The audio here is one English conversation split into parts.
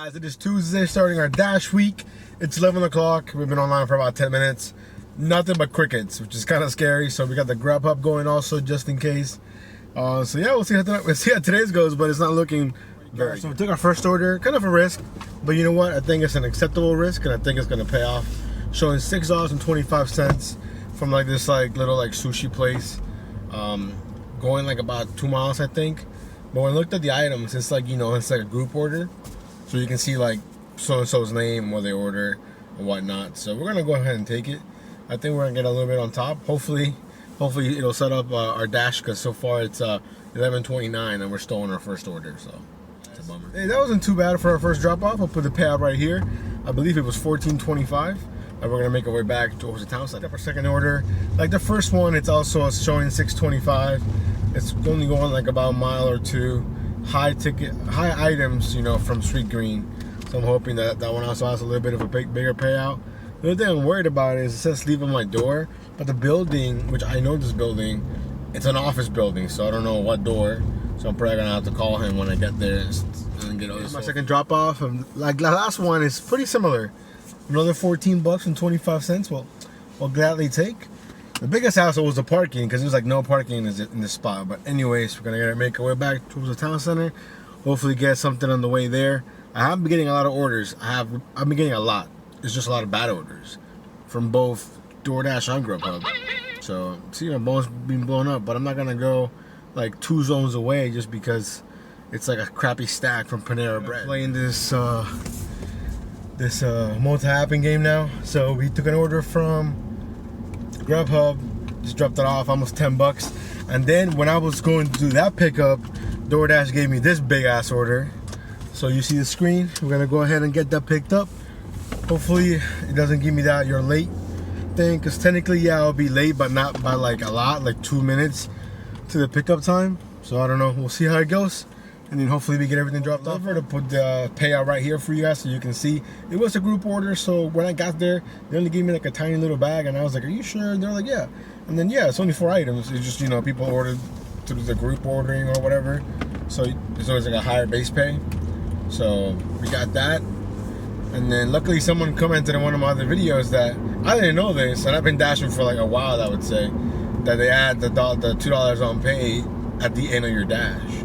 Guys, it is Tuesday, starting our dash week. It's 11 o'clock. We've been online for about 10 minutes. Nothing but crickets, which is kind of scary. So we got the GrubHub going also, just in case. So yeah, we'll see how today's goes, but it's not looking very good. So we took our first order, kind of a risk, but you know what? I think it's an acceptable risk, and I think it's gonna pay off. Showing $6.25 from like this little sushi place, going like about 2 miles, I think. But when I looked at the items, it's like, it's like a group order. So you can see like so-and-so's name, what they order, and whatnot. So we're gonna go ahead and take it. I think we're gonna get a little bit on top. Hopefully it'll set up our dash, because so far it's 11:29 and we're still on our first order. So it's a bummer. Hey, that wasn't too bad for our first drop off. I'll put the payout right here. I believe it was $14.25. And we're gonna make our way back towards the town center. Our second order, like the first one, it's also showing $6.25. It's only going like about a mile or two. High items, from Sweet Green. So I'm hoping that one also has a little bit of a bigger payout. The other thing I'm worried about is it says leave on my door, but the building, which I know this building, it's an office building, so I don't know what door. So I'm probably gonna have to call him when I get there and get all this. My second drop off, and like the last one is pretty similar. Another $14.25. We'll gladly take. The biggest hassle was the parking, because there's like no parking in this spot. But anyways, we're gonna make our way back towards the town center. Hopefully get something on the way there. I have been getting a lot of orders. I've been getting a lot. It's just a lot of bad orders from both DoorDash and GrubHub. So see, my phone's being blown up, but I'm not gonna go like 2 zones away just because it's like a crappy stack from Panera Bread. Playing this multi-apping game now. So we took an order from GrubHub, just dropped it off, almost $10. And then when I was going to do that pickup, DoorDash gave me this big ass order. So you see the screen, we're gonna go ahead and get that picked up. Hopefully it doesn't give me that you're late thing, because technically, yeah, I'll be late, but not by like a lot, like 2 minutes to the pickup time. So I don't know, we'll see how it goes. And then hopefully we get everything dropped off. To put the payout right here for you guys so you can see. It was a group order, so when I got there, they only gave me like a tiny little bag, and I was like, are you sure? And they're like, yeah. And then yeah, it's only 4 items. It's just, people ordered through the group ordering or whatever. So it's always like a higher base pay. So we got that. And then luckily someone commented in one of my other videos that I didn't know this, and I've been dashing for like a while, I would say, that they add the $2 on pay at the end of your dash.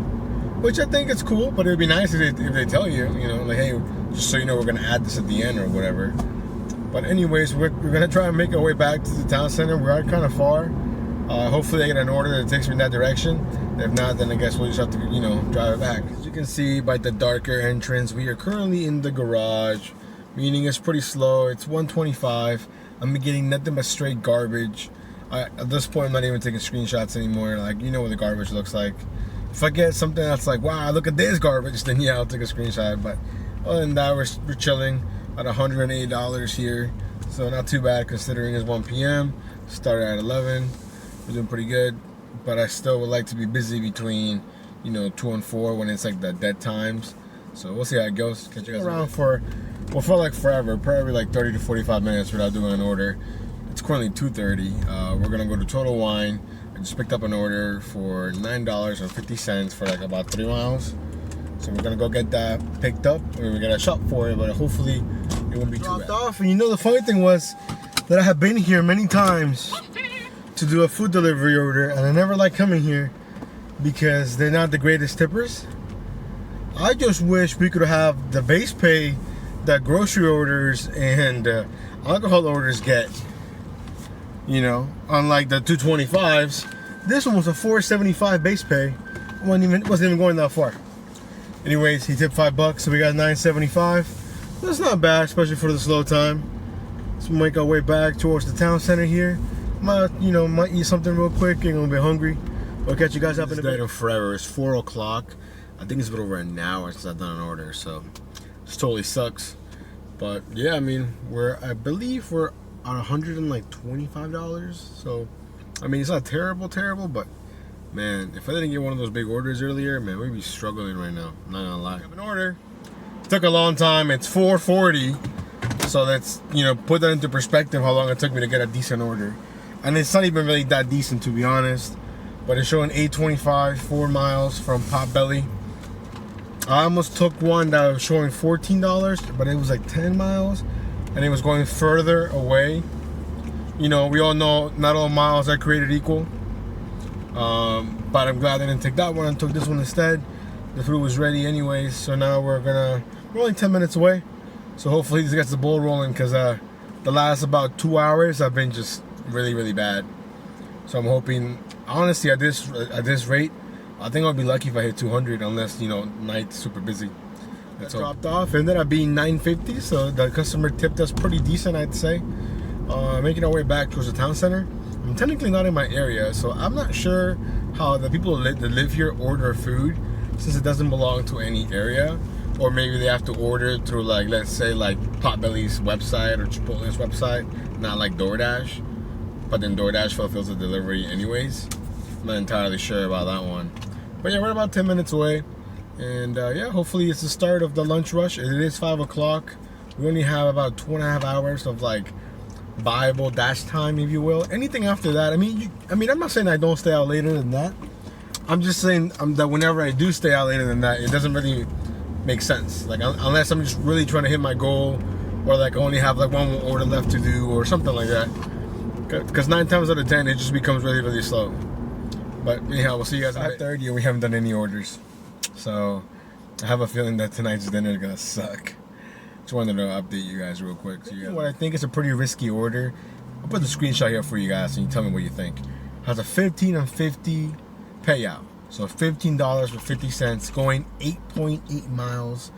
Which I think it's cool, but it would be nice if they tell you, like, hey, just so you know, we're going to add this at the end or whatever. But anyways, we're going to try and make our way back to the town center. We are kind of far. Hopefully I get an order that takes me in that direction. If not, then I guess we'll just have to, drive it back. As you can see by the darker entrance, we are currently in the garage, meaning it's pretty slow. It's 1:25. I'm getting nothing but straight garbage. At this point, I'm not even taking screenshots anymore. Like, what the garbage looks like. If I get something that's like, wow, look at this garbage, then yeah, I'll take a screenshot. But other than that, we're chilling at $108 here. So not too bad considering it's 1 p.m. Started at 11. We're doing pretty good. But I still would like to be busy between, 2 and 4 when it's like the dead times. So we'll see how it goes. Catch you guys around for like forever, probably like 30 to 45 minutes without doing an order. It's currently 2:30. We're gonna go to Total Wine. I just picked up an order for $9.50 for like about 3 miles. So we're gonna go get that picked up. We're gonna shop for it, but hopefully it won't be too bad. Off. And the funny thing was that I have been here many times to do a food delivery order, and I never like coming here because they're not the greatest tippers. I just wish we could have the base pay that grocery orders and alcohol orders get. Unlike the 225s, this one was a $4.75 base pay. Wasn't even going that far. Anyways, he tipped $5, so we got $9.75. That's not bad, especially for the slow time. Let's make our way back towards the town center here. Might eat something real quick. Ain't gonna be hungry. I'll catch you guys up in a bit. Forever. It's 4 o'clock. I think it's been over an hour since I've done an order, so this totally sucks. But yeah, I believe we're at $125. So it's not terrible, but man, if I didn't get one of those big orders earlier, man, we'd be struggling right now. I'm not gonna lie. I have an order. It took a long time. It's 4:40. So that's, put that into perspective how long it took me to get a decent order. And it's not even really that decent, to be honest. But it's showing 8:25, 4 miles from Potbelly. I almost took one that was showing $14, but it was like 10 miles, and it was going further away. You know, we all know not all miles are created equal. But I'm glad I didn't take that one and took this one instead. The food was ready anyways, so now we're only 10 minutes away. So hopefully this gets the ball rolling, because the last about 2 hours have been just really, really bad. So I'm hoping, honestly, at this rate, I think I'll be lucky if I hit 200, unless, you know, night's super busy. That's dropped off. It ended up being $9.50, so the customer tipped us pretty decent, I'd say. Making our way back towards the town center. I'm technically not in my area, so I'm not sure how the people that live here order food, since it doesn't belong to any area. Or maybe they have to order through, like, let's say, like Potbelly's website or Chipotle's website, not like DoorDash. But then DoorDash fulfills the delivery anyways. I'm not entirely sure about that one. But yeah, we're about 10 minutes away. And yeah, hopefully it's the start of the lunch rush. It is 5 o'clock. We only have about 2.5 hours of, like, viable dash time, if you will. Anything after that, I mean, I'm not saying I don't stay out later than that. I'm just saying that whenever I do stay out later than that, it doesn't really make sense. Like, unless I'm just really trying to hit my goal, or like only have like one order left to do, or something like that. Because 9 times out of 10, it just becomes really, really slow. But anyhow, we'll see you guys at 5:30, and we haven't done any orders. So I have a feeling that tonight's dinner is gonna suck. Just wanted to update you guys real quick. So you guys, what I think is a pretty risky order. I'll put the screenshot here for you guys, and you tell me what you think. Has a 15 and 50 payout. So $15.50, going 8.8 miles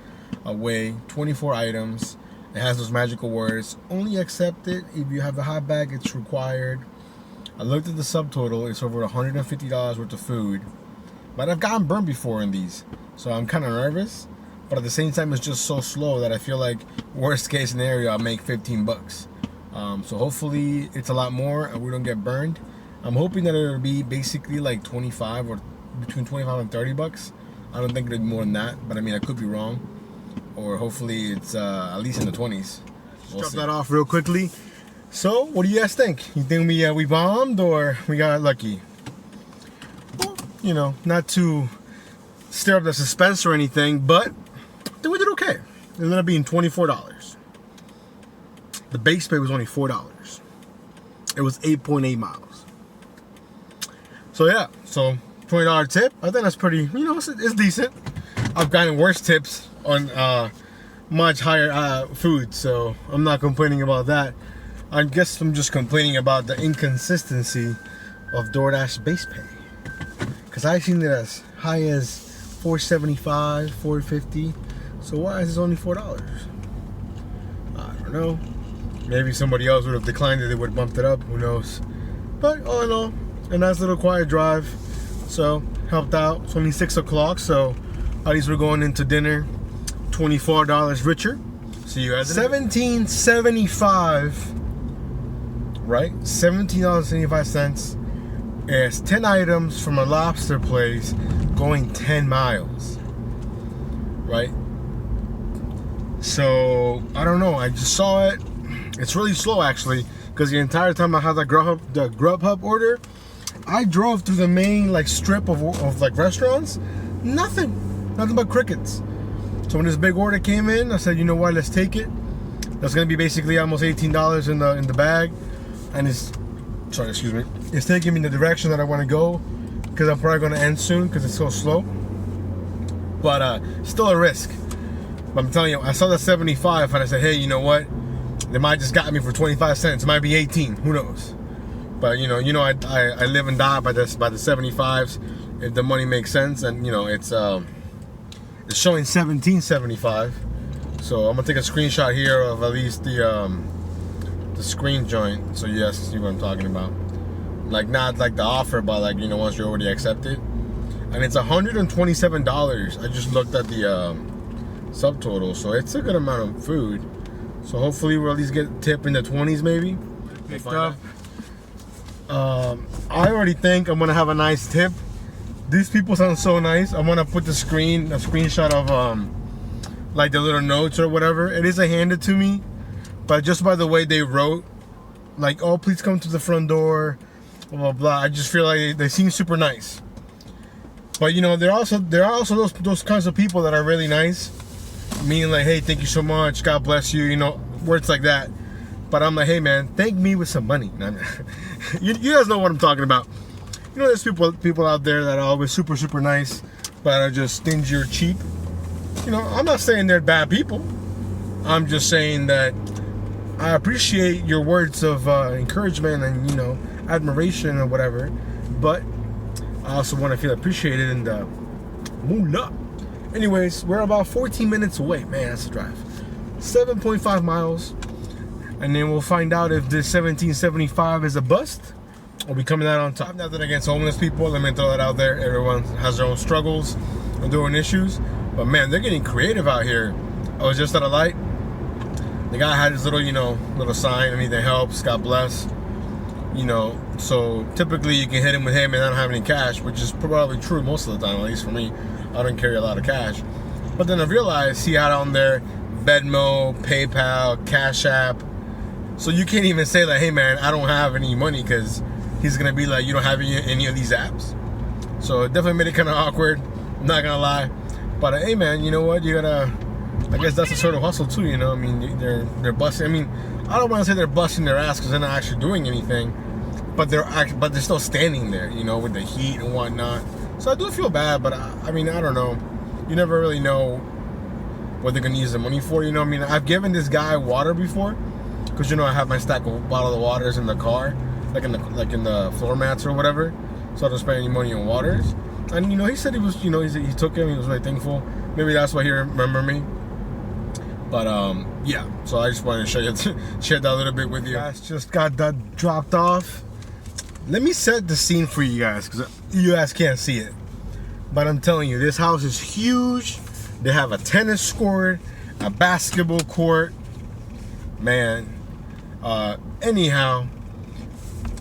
away, 24 items. It has those magical words: only accept it if you have the hot bag, it's required. I looked at the subtotal, it's over $150 worth of food. But I've gotten burned before in these, so I'm kind of nervous. But at the same time, it's just so slow that I feel like worst case scenario, I'll make 15 bucks. So hopefully it's a lot more and we don't get burned. I'm hoping that it'll be basically like 25 or between 25 and 30 bucks. I don't think it'll be more than that, but I mean, I could be wrong. Or hopefully it's at least in the 20s. We'll drop that off real quickly. So what do you guys think? You think we bombed or we got lucky? Well, you know, not to stir up the suspense or anything, but I think we did okay. It ended up being $24. The base pay was only $4. It was 8.8 miles. So yeah, so $20 tip. I think that's pretty, you know, it's decent. I've gotten worse tips on much higher food, so I'm not complaining about that. I guess I'm just complaining about the inconsistency of DoorDash base pay. Because I've seen it as high as $4.75, $4.50. So why is it only $4? I don't know. Maybe somebody else would have declined it, they would have bumped it up, who knows. But all in all, a nice little quiet drive. So helped out. It's only 6 o'clock, so at least we're going into dinner $24 richer. See you guys. $17.75. Right? $17.75 is 10 items from a lobster place going 10 miles. Right? So I don't know. I just saw it. It's really slow actually, because the entire time I had the GrubHub order, I drove through the main like strip of like restaurants. Nothing but crickets. So when this big order came in, I said, you know what, let's take it. That's gonna be basically almost $18 in the bag, and it's taking me in the direction that I want to go, because I'm probably gonna end soon because it's so slow. But still a risk. But I'm telling you, I saw the 75 and I said, hey, you know what? They might just got me for 25 cents. It might be 18. Who knows? But you know, I live and die by the 75s. If the money makes sense, and you know, it's showing $17.75. So I'm gonna take a screenshot here of at least the screen joint, so you guys see what I'm talking about. Like, not like the offer, but like, you know, once you're already accepted. And it's $127. I just looked at the subtotal, so it's a good amount of food. So hopefully we'll at least get a tip in the 20s maybe. Picked up. I already think I'm gonna have a nice tip. These people sound so nice. I'm gonna put a screenshot of like the little notes or whatever. It is handed to me, but just by the way they wrote, like, oh, please come to the front door, blah blah blah. I just feel like they seem super nice. But you know, there are also those kinds of people that are really nice, meaning like, hey, thank you so much, God bless you, you know, words like that. But I'm like, hey man, thank me with some money. You guys know what I'm talking about. You know, there's people out there that are always super nice, but are just stingy or cheap. You know, I'm not saying they're bad people. I'm just saying that I appreciate your words of encouragement and, you know, admiration or whatever, but I also want to feel appreciated in the moolah. Anyways, we're about 14 minutes away. Man, that's a drive. 7.5 miles. And then we'll find out if this 1775 is a bust or we coming out on top. Nothing against homeless people. Let me throw that out there. Everyone has their own struggles and their own issues. But man, they're getting creative out here. I was just at a light. The guy had his little, you know, little sign, anything helps, God bless. You know, so typically you can hit him with, hey man, I don't have any cash, which is probably true most of the time, at least for me. I don't carry a lot of cash. But then I realized he had on there Venmo, PayPal, Cash App. So you can't even say like, hey man, I don't have any money, because he's gonna be like, you don't have any of these apps. So it definitely made it kind of awkward, I'm not gonna lie. But hey man, you know what, you gotta, I guess that's a sort of hustle too, you know. I mean, they're busting. I mean, I don't want to say they're busting their ass because they're not actually doing anything, but they're still standing there, you know, with the heat and whatnot. So I do feel bad, but I mean, I don't know. You never really know what they're gonna use the money for, you know. I mean, I've given this guy water before, because you know I have my stack of bottled of waters in the car, like in the floor mats or whatever. So I don't spend any money on waters. And you know, he said he was, you know, he took him. He was really thankful. Maybe that's why he remembered me. But yeah, so I just wanted to share that a little bit with you guys. Just got that dropped off. Let me set the scene for you guys, because you guys can't see it, but I'm telling you, this house is huge. They have a tennis court, a basketball court, man. Anyhow,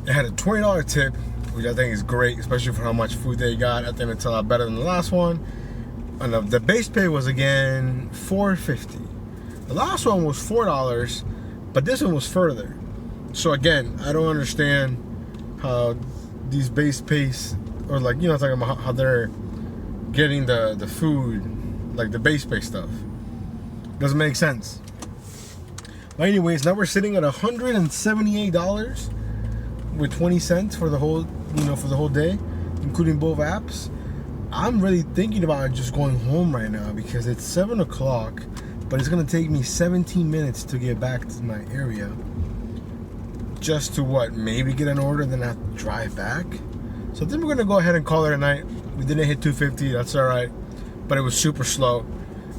they had a $20 tip, which I think is great, especially for how much food they got. I think it's a lot better than the last one. And the base pay was again $4.50. The last one was $4, but this one was further. So again, I don't understand how these base pays, or like, you know, talking about how they're getting the food, like the base pay stuff. Doesn't make sense. But anyways, now we're sitting at $178 with 20 cents for the whole, you know, for the whole day, including both apps. I'm really thinking about just going home right now because it's 7 o'clock. But it's gonna take me 17 minutes to get back to my area. Just to what? Maybe get an order, then I have to drive back. So I think we're gonna go ahead and call it a night. We didn't hit 250, that's alright. But it was super slow.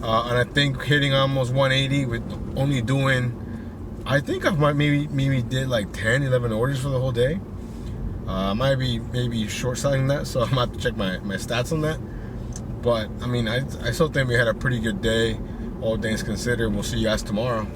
And I think hitting almost 180 with only doing, I think I might maybe did like 10, 11 orders for the whole day. Might be maybe short selling that, so I'm gonna have to check my stats on that. But I mean, I still think we had a pretty good day. All things considered. We'll see you guys tomorrow.